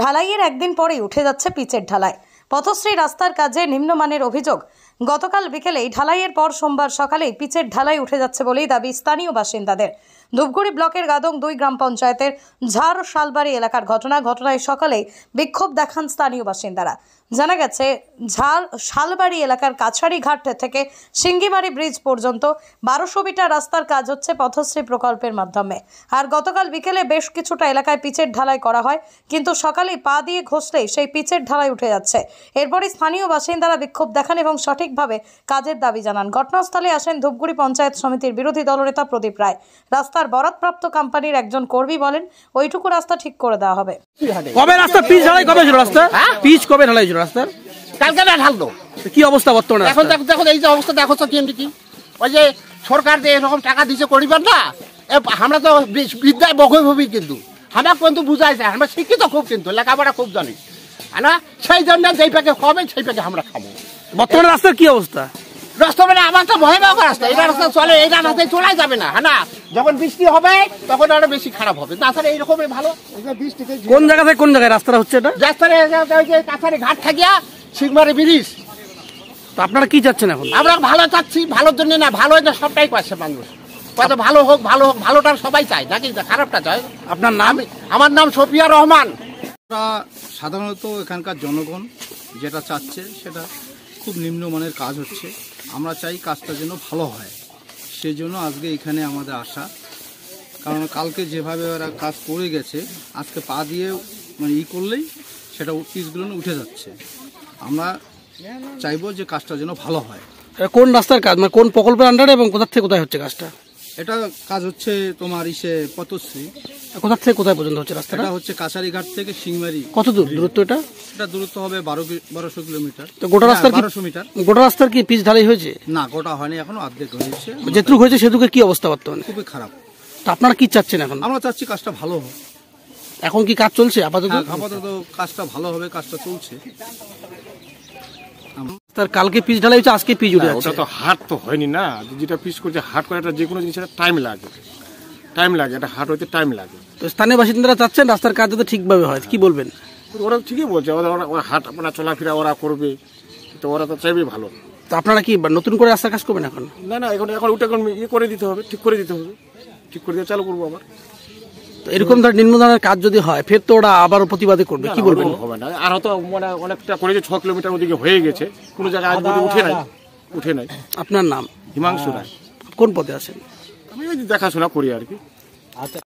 ঢালাইয়ের একদিন পরেই উঠে যাচ্ছে পিচের ঢালাই। পথশ্রী রাস্তার কাজে নিম্নমানের অভিযোগ। গতকাল বিকেলেই ঢালাইয়ের পর সোমবার সকালেই পিচের ঢালাই উঠে যাচ্ছে বলেই দাবি স্থানীয় বাসিন্দাদের। ধূপগুড়ি ব্লকের গাদং 2 গ্রাম পঞ্চায়েতের ঝাড় শালবাড়ি এলাকার ঘটনায় সকালেই বিক্ষোভ দেখান স্থানীয় বাসিন্দারা। জানা গেছে, ঝাড় শালবাড়ি এলাকার কাছারি ঘাট থেকে সিঙ্গিমারি ব্রিজ পর্যন্ত 1200 মিটার রাস্তার কাজ হচ্ছে পথশ্রী প্রকল্পের মাধ্যমে। আর গতকাল বিকেলে বেশ কিছুটা এলাকায় পিচের ঢালাই করা হয়, কিন্তু সকালে পা দিয়ে ঘষলেই সেই পিচের ঢালাই উঠে যাচ্ছে। এরপরই স্থানীয় বাসিন্দারা বিক্ষোভ দেখান এবং সঠিকভাবে কাজের দাবি জানান। ঘটনাস্থলে আসেন ধূপগুড়ি পঞ্চায়েত সমিতির বিরোধী দলনেতা প্রদীপ রায়। রাস্তার বরাদপ্রাপ্ত কোম্পানির একজন কর্মী বলেন, ওইটুকু রাস্তা ঠিক করে দেওয়া হবে। কবে রাস্তা পিচ ঢালাই কবে ছিল? রাস্তা পিচ কবে ঢালাই ছিল? রাস্তার কালকে না ঢাললো। কি অবস্থা বর্তমানে? এখন দেখো এই যে অবস্থা দেখো তো কি ওই যে সরকার যে এরকম টাকা দিচ্ছে করিবার না, আমরা তো বিদ্যায় বকই হবি, কিন্তু আমরা কিন্তু বুঝাইছে আমরা শিক্ষিত খুব, কিন্তু লেখাপড়া খুব জানি না, সেই জন্য যেই প্যাকে খাবে সেই প্যাকে আমরা খাবো। বর্তমানে রাস্তার কি অবস্থা? রাস্তা মানে আমার তো ভয়াবহ রাস্তা, এটা রাস্তা চলে, এটা রাস্তায় চলাই যাবে না। হ্যাঁ, যখন বৃষ্টি হবে তখন আরো বেশি খারাপ হবে। তাছাড়া এইরকমই ভালো। কোন জায়গা থেকে কোন জায়গায় রাস্তাটা হচ্ছে? এটা কাছারি ঘাট থাকিয়া সিংমারি ব্রিজ। তো আপনারা কি চাচ্ছেন এখন? আমরা ভালো চাচ্ছি, ভালোর জন্য না, ভালো না সবটাই পাচ্ছে মানুষ, কত ভালো হোক, ভালোটা সবাই চায় নাকি খারাপটা চায়। আপনার নাম? আমার নাম সফিয়া রহমান। সাধারণত এখানকার জনগণ যেটা চাচ্ছে সেটা খুব নিম্নমানের কাজ হচ্ছে। আমরা চাই কাজটা যেন ভালো হয়, সেই জন্য আজকে এখানে আমাদের আসা। কারণ কালকে যেভাবে ওরা কাজ করে গেছে, আজকে পা দিয়ে মানে করলেই সেটা পিচগুলো উঠে যাচ্ছে। আমরা চাইবো যে কাজটা যেন ভালো হয়। কোন রাস্তার কাজ, মানে কোন প্রকল্পের আন্ডারে এবং কোথা থেকে কোথায় হচ্ছে কাজটা? এটা কাজ হচ্ছে তোমার পথশ্রী। কোথা থেকে কোথায় পর্যন্ত হচ্ছে রাস্তাটা? এটা হচ্ছে কাছারি ঘাট থেকে সিংমারি। কত দূর দূরত্ব এটা? এটা দূরত্ব হবে 1200 কিলোমিটার। তো গোটা রাস্তার 1200 মিটার। গোটা রাস্তার কি পিচ ঢালাই হয়েছে? না, গোটা হয়নি, এখনো অর্ধেক হয়েছে। যেটুকু হয়েছে সেটুকু কি অবস্থা বর্তমানে? খুবই খারাপ। তো আপনারা কি চাচ্ছেন এখন? আমরা চাচ্ছি কাজটা ভালো হোক। এখন কি কাজ চলছে আপাতত? আপাতত কাজটা ভালো হবে, কাজটা চলছে। তার কালকে পিচ ঢালাই হয়েছে, আজকে পিচ উঠে যাচ্ছে। ওটা তো হাট তো হয়নি না, যেটা পিচ করছে হাট করে, এটা যে কোনো জিনিসের টাইম লাগে, এটা হাট হইতে টাইম লাগে। তো স্থানীয় বাসিন্দারা চাচ্ছেন রাস্তার কাজ যাতে ঠিকভাবে হয়, কি বলবেন? ওরা ঠিকই বলছে, ওরা হাট আপনার চলাফেরা ওরা করবে, তো ওরা তো চাইবে ভালো। তো আপনারা কি নতুন করে রাস্তার কাজ করবেন এখন? না, এখন ওটা করে দিতে হবে, ঠিক করে দিয়ে চালু করবো আবার। তো এরকম ধর নিম্নমানের কাজ যদি হয়, ফের তো ওরা আবার প্রতিবাদে করবে, কি বলবেন? হবে না, আর হয়তো মানে অনেকটা করেছে, 6 কিলোমিটার ওদিকে হয়ে গেছে, কোনো জায়গায় আজ উঠে নাই। আপনার নাম? হিমাংশু রায়। কোন পদে আছেন? আমি দেখাশোনা করি আর কি।